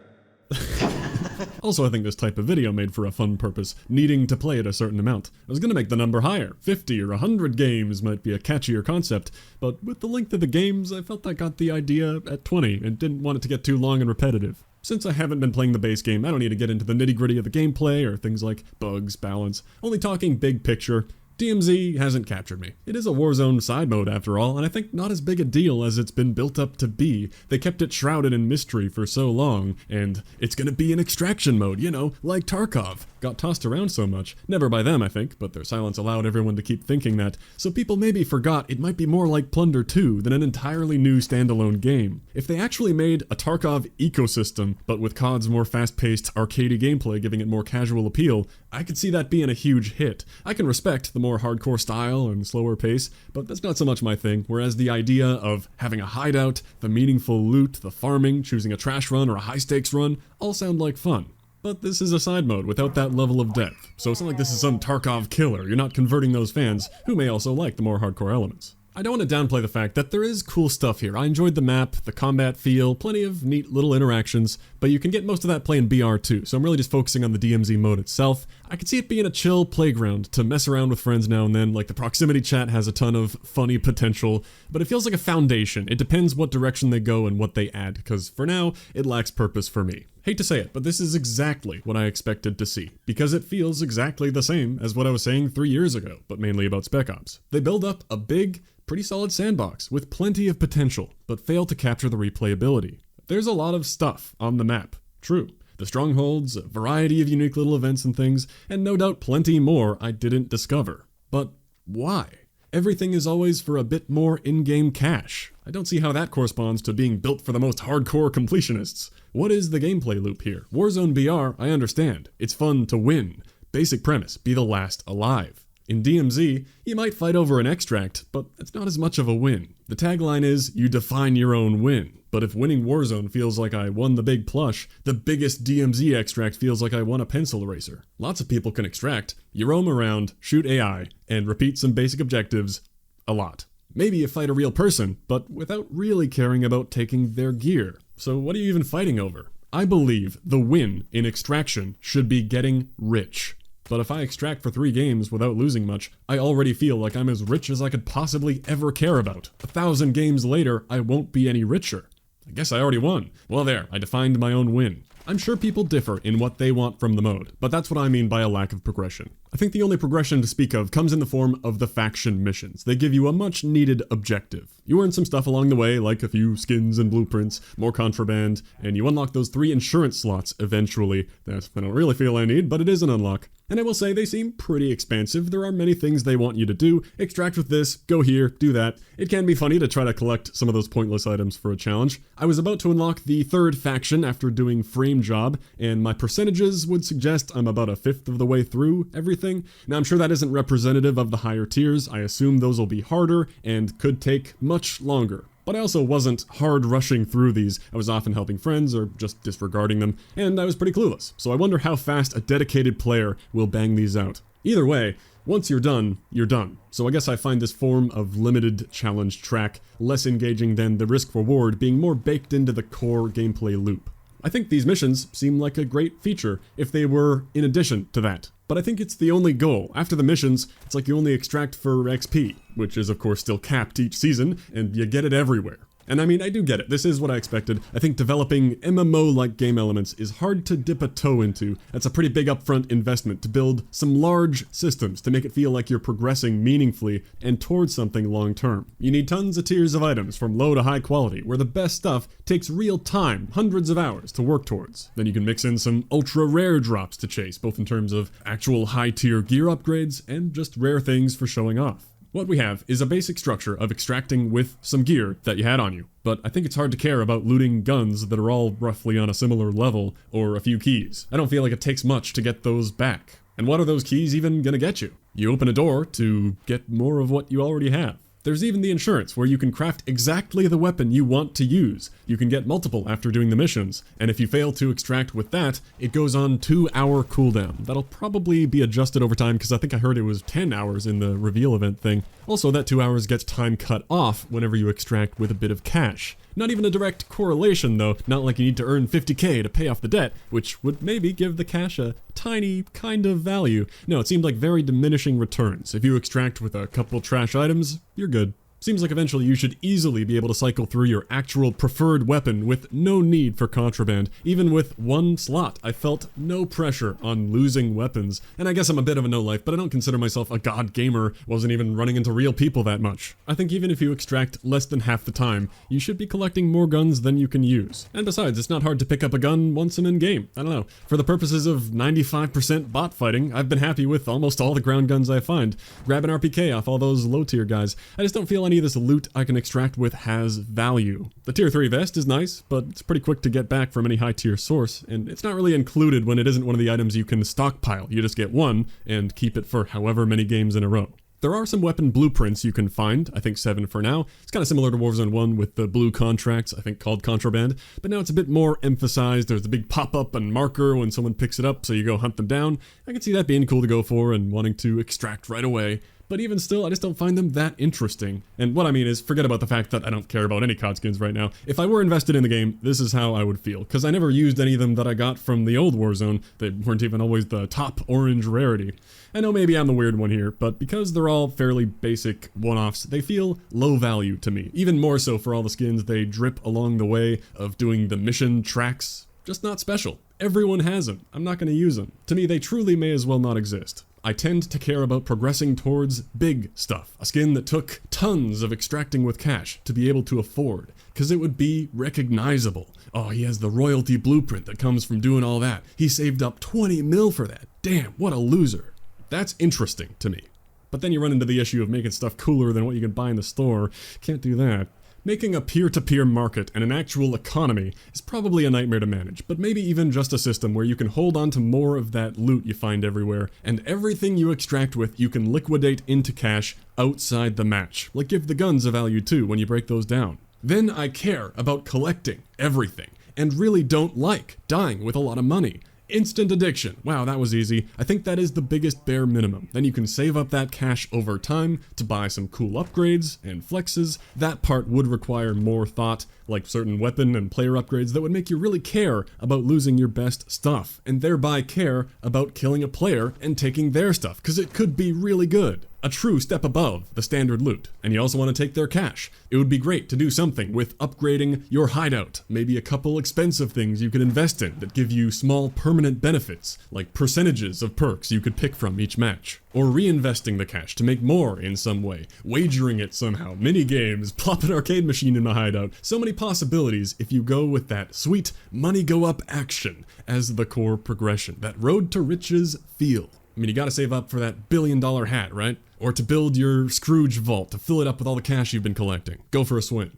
Also, I think this type of video made for a fun purpose, needing to play it a certain amount. I was going to make the number higher. 50 or 100 games might be a catchier concept, but with the length of the games, I felt I got the idea at 20 and didn't want it to get too long and repetitive. Since I haven't been playing the base game, I don't need to get into the nitty-gritty of the gameplay or things like bugs, balance, only talking big picture. DMZ hasn't captured me. It is a Warzone side mode after all, and I think not as big a deal as it's been built up to be. They kept it shrouded in mystery for so long, and it's gonna be an extraction mode, you know, like Tarkov. Got tossed around so much. Never by them, I think, but their silence allowed everyone to keep thinking that, so people maybe forgot it might be more like Plunder 2 than an entirely new standalone game. If they actually made a Tarkov ecosystem, but with COD's more fast-paced, arcadey gameplay giving it more casual appeal, I could see that being a huge hit. I can respect the more hardcore style and slower pace, but that's not so much my thing, whereas the idea of having a hideout, the meaningful loot, the farming, choosing a trash run or a high-stakes run, all sound like fun. But this is a side mode without that level of depth, so it's not like this is some Tarkov killer. You're not converting those fans, who may also like the more hardcore elements. I don't want to downplay the fact that there is cool stuff here. I enjoyed the map, the combat feel, plenty of neat little interactions, but you can get most of that playing BR too, so I'm really just focusing on the DMZ mode itself. I could see it being a chill playground to mess around with friends now and then, like the proximity chat has a ton of funny potential, but it feels like a foundation. It depends what direction they go and what they add, because for now, it lacks purpose for me. Hate to say it, but this is exactly what I expected to see, because it feels exactly the same as what I was saying 3 years ago, but mainly about Spec Ops. They build up a big, pretty solid sandbox with plenty of potential, but fail to capture the replayability. There's a lot of stuff on the map, true. The strongholds, a variety of unique little events and things, and no doubt plenty more I didn't discover. But why? Everything is always for a bit more in-game cash. I don't see how that corresponds to being built for the most hardcore completionists. What is the gameplay loop here? Warzone BR, I understand. It's fun to win. Basic premise, be the last alive. In DMZ, you might fight over an extract, but it's not as much of a win. The tagline is, you define your own win. But if winning Warzone feels like I won the big plush, the biggest DMZ extract feels like I won a pencil eraser. Lots of people can extract. You roam around, shoot AI, and repeat some basic objectives a lot. Maybe you fight a real person, but without really caring about taking their gear. So what are you even fighting over? I believe the win in extraction should be getting rich. But if I extract for 3 games without losing much, I already feel like I'm as rich as I could possibly ever care about. 1,000 games later, I won't be any richer. I guess I already won. Well there, I defined my own win. I'm sure people differ in what they want from the mode, but that's what I mean by a lack of progression. I think the only progression to speak of comes in the form of the faction missions. They give you a much needed objective. You earn some stuff along the way, like a few skins and blueprints, more contraband, and you unlock those 3 insurance slots eventually that I don't really feel I need, but it is an unlock. And I will say they seem pretty expansive. There are many things they want you to do. Extract with this, go here, do that. It can be funny to try to collect some of those pointless items for a challenge. I was about to unlock the 3rd faction after doing Frame Job, and my percentages would suggest I'm about 1/5 of the way through everything. Now I'm sure that isn't representative of the higher tiers. I assume those will be harder and could take much longer. But I also wasn't hard rushing through these. I was often helping friends or just disregarding them, and I was pretty clueless. So I wonder how fast a dedicated player will bang these out. Either way, once you're done, you're done. So I guess I find this form of limited challenge track less engaging than the risk-reward being more baked into the core gameplay loop. I think these missions seem like a great feature if they were in addition to that. But I think it's the only goal. After the missions, it's like you only extract for XP, which is of course still capped each season, and you get it everywhere. And I mean, I do get it. This is what I expected. I think developing MMO-like game elements is hard to dip a toe into. That's a pretty big upfront investment to build some large systems to make it feel like you're progressing meaningfully and towards something long-term. You need tons of tiers of items from low to high quality, where the best stuff takes real time, hundreds of hours to work towards. Then you can mix in some ultra-rare drops to chase, both in terms of actual high-tier gear upgrades and just rare things for showing off. What we have is a basic structure of extracting with some gear that you had on you, but I think it's hard to care about looting guns that are all roughly on a similar level or a few keys. I don't feel like it takes much to get those back. And what are those keys even gonna get you? You open a door to get more of what you already have. There's even the insurance, where you can craft exactly the weapon you want to use. You can get multiple after doing the missions, and if you fail to extract with that, it goes on 2-hour cooldown. That'll probably be adjusted over time, because I think I heard it was 10 hours in the reveal event thing. Also, that 2 hours gets time cut off whenever you extract with a bit of cash. Not even a direct correlation though, not like you need to earn 50k to pay off the debt, which would maybe give the cash a tiny kind of value. No, it seemed like very diminishing returns. If you extract with a couple trash items, you're good. Seems like eventually you should easily be able to cycle through your actual preferred weapon with no need for contraband. Even with one slot, I felt no pressure on losing weapons. And I guess I'm a bit of a no-life, but I don't consider myself a god gamer. Wasn't even running into real people that much. I think even if you extract less than half the time, you should be collecting more guns than you can use. And besides, it's not hard to pick up a gun once I'm in-game. I don't know. For the purposes of 95% bot fighting, I've been happy with almost all the ground guns I find. Grab an RPK off all those low-tier guys. I just don't feel any of this loot I can extract with has value. The tier 3 vest is nice, but it's pretty quick to get back from any high tier source, and it's not really included when it isn't one of the items you can stockpile. You just get one and keep it for however many games in a row. There are some weapon blueprints you can find, I think 7 for now. It's kind of similar to Warzone 1 with the blue contracts, I think called contraband, but now it's a bit more emphasized. There's a big pop-up and marker when someone picks it up, so you go hunt them down. I can see that being cool to go for and wanting to extract right away. But even still, I just don't find them that interesting. And what I mean is, forget about the fact that I don't care about any COD skins right now. If I were invested in the game, this is how I would feel. Because I never used any of them that I got from the old Warzone. They weren't even always the top orange rarity. I know maybe I'm the weird one here, but because they're all fairly basic one-offs, they feel low value to me. Even more so for all the skins they drip along the way of doing the mission tracks. Just not special. Everyone has them. I'm not going to use them. To me, they truly may as well not exist. I tend to care about progressing towards big stuff. A skin that took tons of extracting with cash to be able to afford, because it would be recognizable. Oh, he has the royalty blueprint that comes from doing all that. He saved up 20 mil for that. Damn, what a loser. That's interesting to me. But then you run into the issue of making stuff cooler than what you can buy in the store. Can't do that. Making a peer-to-peer market and an actual economy is probably a nightmare to manage, but maybe even just a system where you can hold on to more of that loot you find everywhere, and everything you extract with you can liquidate into cash outside the match. Like give the guns a value too when you break those down. Then I care about collecting everything, and really don't like dying with a lot of money. Instant addiction. Wow, that was easy. I think that is the biggest bare minimum. Then you can save up that cash over time to buy some cool upgrades and flexes. That part would require more thought, like certain weapon and player upgrades that would make you really care about losing your best stuff, and thereby care about killing a player and taking their stuff, because it could be really good. A true step above the standard loot. And you also want to take their cash. It would be great to do something with upgrading your hideout. Maybe a couple expensive things you could invest in that give you small permanent benefits, like percentages of perks you could pick from each match. Or reinvesting the cash to make more in some way. Wagering it somehow. Mini games, plop an arcade machine in my hideout. So many possibilities if you go with that sweet money go up action as the core progression. That road to riches feel. I mean, you gotta save up for that $1 billion hat, right? Or to build your Scrooge vault to fill it up with all the cash you've been collecting. Go for a swim.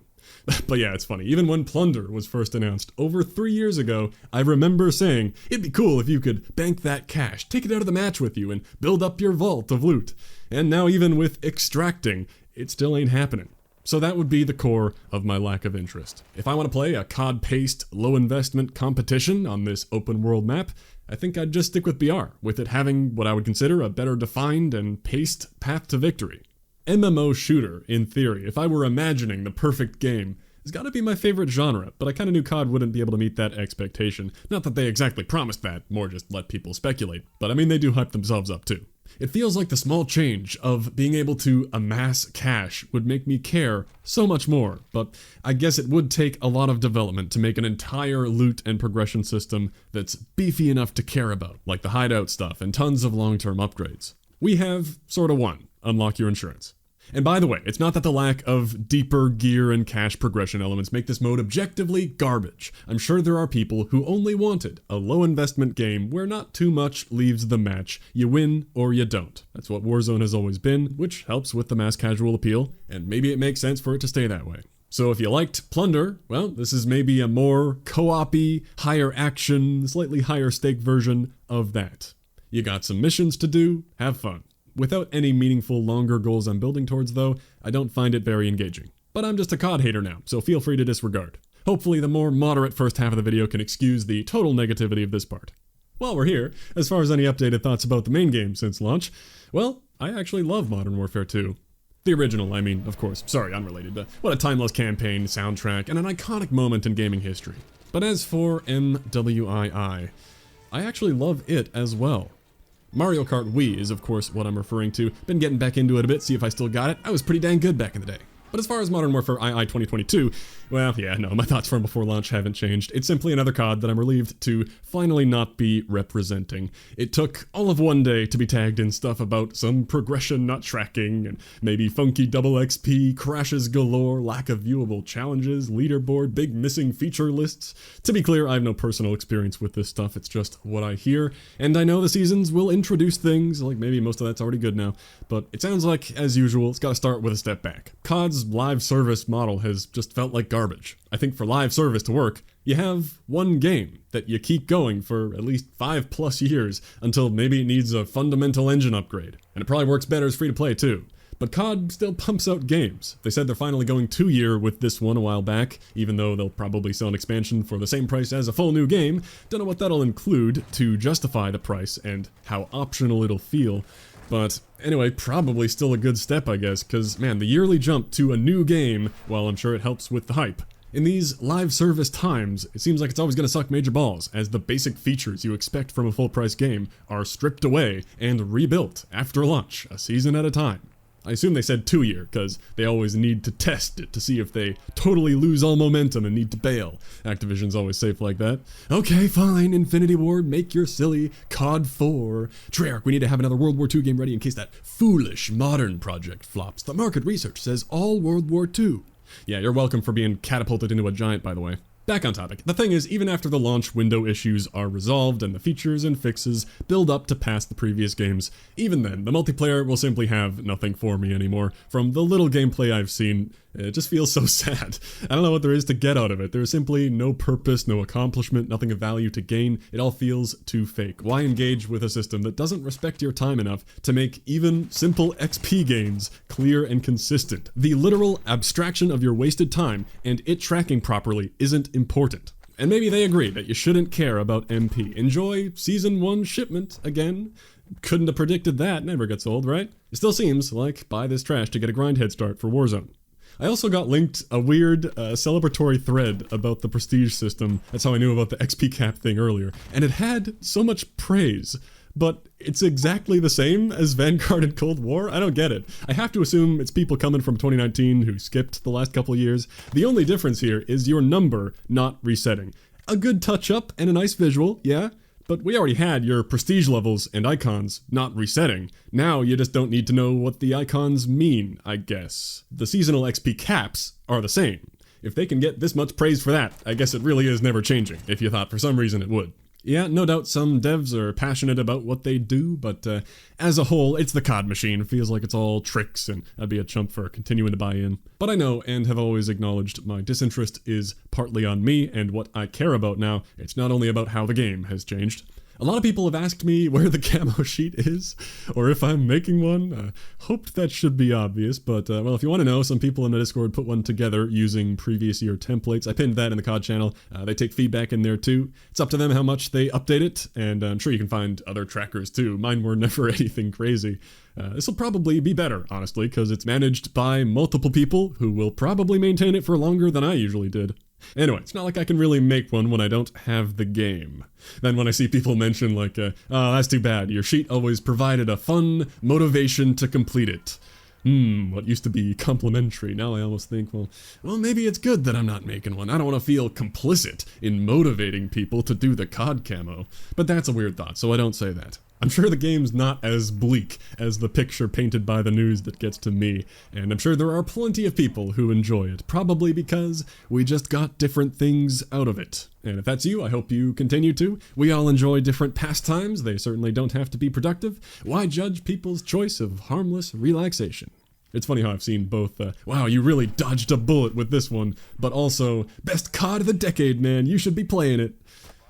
But yeah, it's funny. Even when Plunder was first announced over 3 years ago, I remember saying, it'd be cool if you could bank that cash, take it out of the match with you, and build up your vault of loot. And now even with extracting, it still ain't happening. So that would be the core of my lack of interest. If I want to play a COD-paced, low-investment competition on this open-world map, I think I'd just stick with BR, with it having what I would consider a better defined and paced path to victory. MMO shooter, in theory, if I were imagining the perfect game, has got to be my favorite genre, but I kind of knew COD wouldn't be able to meet that expectation. Not that they exactly promised that, more just let people speculate, but I mean they do hype themselves up too. It feels like the small change of being able to amass cash would make me care so much more, but I guess it would take a lot of development to make an entire loot and progression system that's beefy enough to care about, like the hideout stuff and tons of long-term upgrades. We have sorta one, unlock your insurance. And by the way, it's not that the lack of deeper gear and cash progression elements make this mode objectively garbage. I'm sure there are people who only wanted a low investment game where not too much leaves the match. You win or you don't. That's what Warzone has always been, which helps with the mass casual appeal, and maybe it makes sense for it to stay that way. So if you liked Plunder, well, this is maybe a more co-op-y, higher action, slightly higher stake version of that. You got some missions to do, have fun. Without any meaningful longer goals I'm building towards though, I don't find it very engaging. But I'm just a COD hater now, so feel free to disregard. Hopefully the more moderate first half of the video can excuse the total negativity of this part. While we're here, as far as any updated thoughts about the main game since launch, well, I actually love Modern Warfare 2. The original, I mean, of course, sorry, unrelated, but what a timeless campaign, soundtrack, and an iconic moment in gaming history. But as for MWII, I actually love it as well. Mario Kart Wii is of course what I'm referring to. Been getting back into it a bit, see if I still got it. I was pretty dang good back in the day. But as far as Modern Warfare II 2022, well, yeah, no, my thoughts from before launch haven't changed. It's simply another COD that I'm relieved to finally not be representing. It took all of one day to be tagged in stuff about some progression not tracking, and maybe funky double XP, crashes galore, lack of viewable challenges, leaderboard, big missing feature lists. To be clear, I have no personal experience with this stuff, it's just what I hear, and I know the seasons will introduce things, like maybe most of that's already good now, but it sounds like, as usual, it's gotta start with a step back. COD's live service model has just felt like garbage. I think for live service to work, you have one game that you keep going for at least 5+ years until maybe it needs a fundamental engine upgrade. And it probably works better as free to play too. But COD still pumps out games. They said they're finally going 2-year with this one a while back, even though they'll probably sell an expansion for the same price as a full new game. Don't know what that'll include to justify the price and how optional it'll feel. But anyway, probably still a good step, I guess, because, man, the yearly jump to a new game, while I'm sure it helps with the hype. In these live service times, it seems like it's always going to suck major balls, as the basic features you expect from a full-price game are stripped away and rebuilt after launch, a season at a time. I assume they said 2-year, because they always need to test it to see if they totally lose all momentum and need to bail. Activision's always safe like that. Okay, fine, Infinity Ward, make your silly COD 4. Treyarch, we need to have another World War II game ready in case that foolish modern project flops. The market research says all World War II. Yeah, you're welcome for being catapulted into a giant, by the way. Back on topic. The thing is, even after the launch window issues are resolved and the features and fixes build up to pass the previous games, even then, the multiplayer will simply have nothing for me anymore. From the little gameplay I've seen, it just feels so sad. I don't know what there is to get out of it. There's simply no purpose, no accomplishment, nothing of value to gain. It all feels too fake. Why engage with a system that doesn't respect your time enough to make even simple XP gains clear and consistent? The literal abstraction of your wasted time and it tracking properly isn't important. And maybe they agree that you shouldn't care about MP. Enjoy Season 1 shipment again. Couldn't have predicted that, never gets old, right? It still seems like buy this trash to get a grind head start for Warzone. I also got linked a weird celebratory thread about the prestige system. That's how I knew about the XP cap thing earlier. And it had so much praise, but it's exactly the same as Vanguard and Cold War? I don't get it. I have to assume it's people coming from 2019 who skipped the last couple of years. The only difference here is your number not resetting. A good touch-up and a nice visual, yeah? But we already had your prestige levels and icons not resetting. Now you just don't need to know what the icons mean, I guess. The seasonal XP caps are the same. If they can get this much praise for that, I guess it really is never changing, if you thought for some reason it would. Yeah, no doubt some devs are passionate about what they do, but as a whole, it's the COD machine. It feels like it's all tricks, and I'd be a chump for continuing to buy in. But I know, and have always acknowledged, my disinterest is partly on me and what I care about now. It's not only about how the game has changed. A lot of people have asked me where the camo sheet is, or if I'm making one. Hoped that should be obvious, but well, if you want to know, some people in the Discord put one together using previous year templates. I pinned that in the COD channel. They take feedback in there too. It's up to them how much they update it, and I'm sure you can find other trackers too. Mine were never anything crazy. This will probably be better, honestly, because it's managed by multiple people who will probably maintain it for longer than I usually did. Anyway, it's not like I can really make one when I don't have the game. Then when I see people mention like, oh, that's too bad, your sheet always provided a fun motivation to complete it. What used to be complimentary, now I almost think, well, maybe it's good that I'm not making one. I don't want to feel complicit in motivating people to do the COD camo. But that's a weird thought, so I don't say that. I'm sure the game's not as bleak as the picture painted by the news that gets to me, and I'm sure there are plenty of people who enjoy it, probably because we just got different things out of it. And if that's you, I hope you continue to. We all enjoy different pastimes, they certainly don't have to be productive. Why judge people's choice of harmless relaxation? It's funny how I've seen both, wow, you really dodged a bullet with this one, but also, best COD of the decade, man, you should be playing it.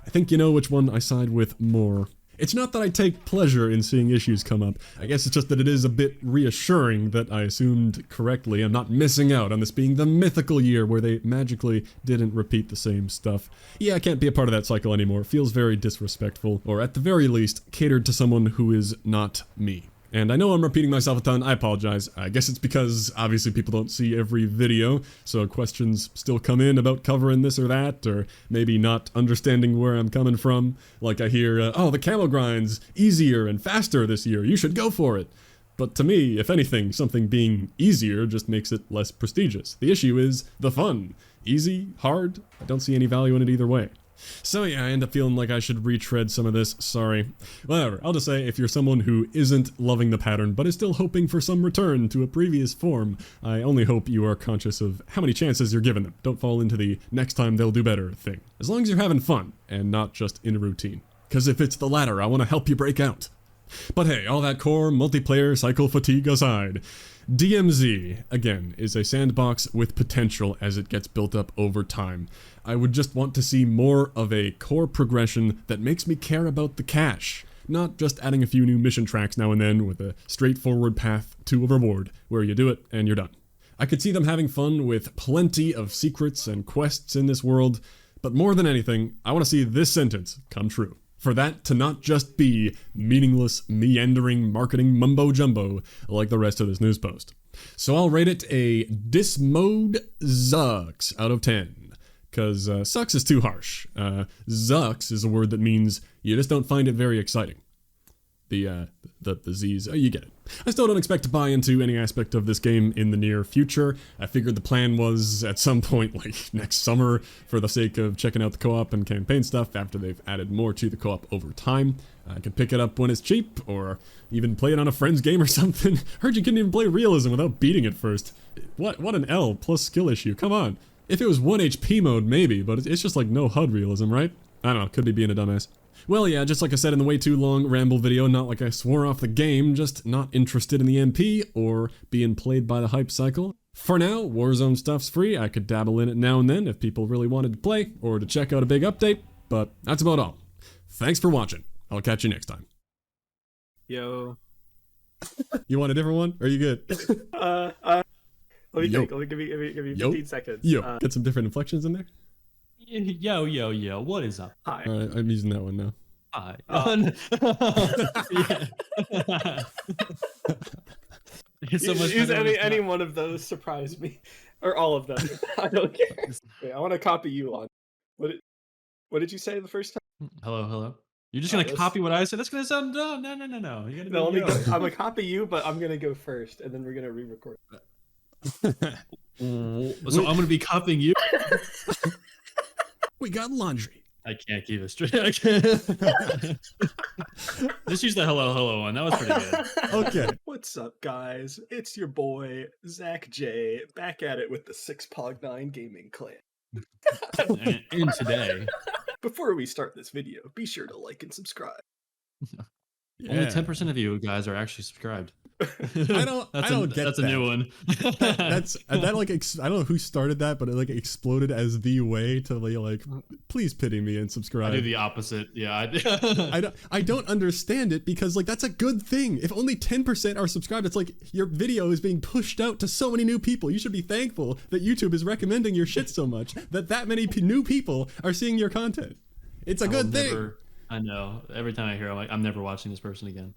I think you know which one I side with more. It's not that I take pleasure in seeing issues come up. I guess it's just that it is a bit reassuring that I assumed correctly I'm not missing out on this being the mythical year where they magically didn't repeat the same stuff. Yeah, I can't be a part of that cycle anymore. It feels very disrespectful, or at the very least, catered to someone who is not me. And I know I'm repeating myself a ton, I apologize. I guess it's because obviously people don't see every video, so questions still come in about covering this or that, or maybe not understanding where I'm coming from. Like I hear, oh, the camo grind's easier and faster this year, you should go for it. But to me, if anything, something being easier just makes it less prestigious. The issue is the fun. Easy, hard, I don't see any value in it either way. So yeah, I end up feeling like I should retread some of this, sorry. Whatever, I'll just say if you're someone who isn't loving the pattern but is still hoping for some return to a previous form, I only hope you are conscious of how many chances you're giving them. Don't fall into the next time they'll do better thing. As long as you're having fun and not just in a routine. Because if it's the latter, I want to help you break out. But hey, all that core multiplayer cycle fatigue aside, DMZ, again, is a sandbox with potential as it gets built up over time. I would just want to see more of a core progression that makes me care about the cash, not just adding a few new mission tracks now and then with a straightforward path to a reward where you do it and you're done. I could see them having fun with plenty of secrets and quests in this world, but more than anything, I want to see this sentence come true. For that to not just be meaningless, meandering marketing mumbo-jumbo like the rest of this news post. So I'll rate it a Dismode Zucks out of 10. Because sucks is too harsh. Zucks is a word that means you just don't find it very exciting. The Z's, oh, you get it. I still don't expect to buy into any aspect of this game in the near future. I figured the plan was at some point, like next summer, for the sake of checking out the co-op and campaign stuff after they've added more to the co-op over time. I could pick it up when it's cheap, or even play it on a friend's game or something. Heard you couldn't even play realism without beating it first. What an L plus skill issue, come on. If it was 1 HP mode, maybe, but it's just like no HUD realism, right? I don't know, could be being a dumbass. Well, yeah, just like I said in the way too long ramble video, not like I swore off the game, just not interested in the MP or being played by the hype cycle. For now, Warzone stuff's free. I could dabble in it now and then if people really wanted to play or to check out a big update, but that's about all. Thanks for watching. I'll catch you next time. Yo. You want a different one? Or are you good? Let me think. Give me 15 seconds. Yo, get some different inflections in there. Yo, what is up? Hi. All right, I'm using that one now. Hi. Use any one of those, surprise me. Or all of them. I don't care. Wait, I want to copy you on. What did you say the first time? Hello. You're just gonna copy what I said? That's gonna sound dumb. No. You gotta let me go. I'm gonna copy you, but I'm gonna go first, and then we're gonna re-record. So I'm gonna be copying you. We got laundry. I can't keep it straight. I can't. Just use the hello one. That was pretty good. Okay. What's up, guys? It's your boy Zach J, back at it with the 6pog9 Gaming Clan. and today, before we start this video, be sure to like and subscribe. Only 10% of you guys are actually subscribed. I don't get That's that. a new one. That's that like I don't know who started that, but it like exploded as the way to like please pity me and subscribe. I do the opposite. Yeah, I don't understand it because like that's a good thing. If only 10% are subscribed, it's like your video is being pushed out to so many new people. You should be thankful that YouTube is recommending your shit so much that many new people are seeing your content. It's a good thing. I know. Every time I hear, I'm like, I'm never watching this person again.